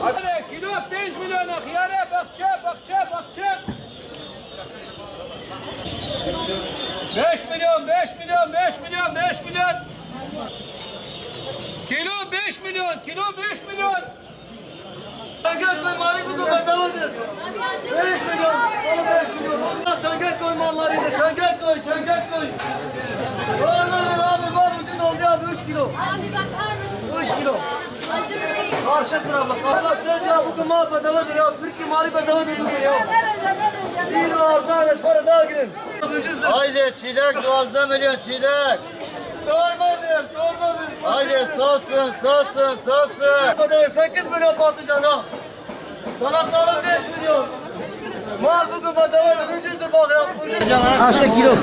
Hadi kilo 5 milyon hıyara bakça. 5 milyon. Kilo 5 milyon. Çengel koy mali bugün bedavadır. 5 milyon. Onu 5 milyon. Çengel koy malları da. Çengel koy. Var abi var ucuz oldu abi 3 kilo. Abi bakar mısın? 3 kilo. Karşı tarafla. Allah söz ya bugün mal bedavadır ya. Türkiye mali bedavadır bugün ya. Bir vardı sonra daha girin. Haydi çilek 9 milyon çilek. Doğru. Haydi sosun. Bedava 8 milyon patlıcan ha. Salatalık 5 milyon. Mal bugün bedavadır. Ucuzdur bak ya. Aşağı kilo.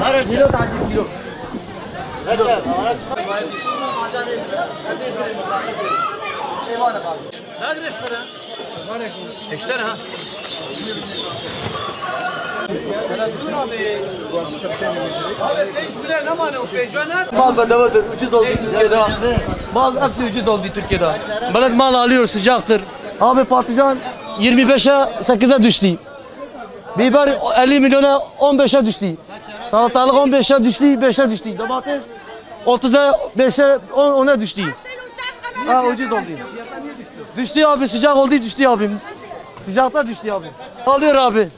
Hadi kilo. Hadi bana çıkar. Ne güneş kadar? Eşler ha. Dur abi. Abi 5 milyon ne mani o pecaner? Mal bedavadır. Ucuz oldu Türkiye'de. Mal hepsi ucuz oldu Türkiye'de. Millet mal alıyor sıcaktır. Abi patlıcan 25'e 8'e düştü. Biber 50 milyona 15'e düştü. Salatalık 15'e düştü, 5'e düştü. Domates 30'a 5'e 10'a düştü. Ha ucuz oldu. Düştü abi sıcak oldu düştü abi. Sıcakta düştü abi. Alıyor abi.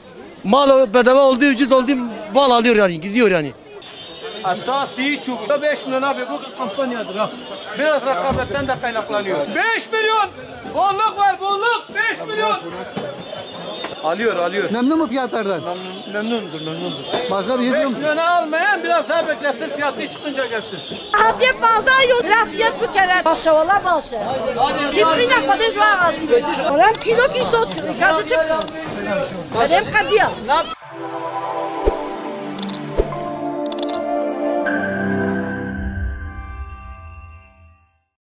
Mal bedava oldu ucuz oldu mal alıyor yani gidiyor yani. Hatta siyi çubuğu. 5 milyon abi bu kampanyadır ha. Biraz rekabetten de kaynaklanıyor. 5 milyon! Bolluk var 5 milyon! Alıyor. Memnun mu fiyatlardan? Memnundur. Başka bir 5 milyona almayan biraz daha beklesin fiyatı çıkınca gelsin. Afiyet fazla yok. Afiyet bu kere. Başa valla başa. Kimsin afade şu an? Olam kilo ki sot. Gazete. Adem kadiya.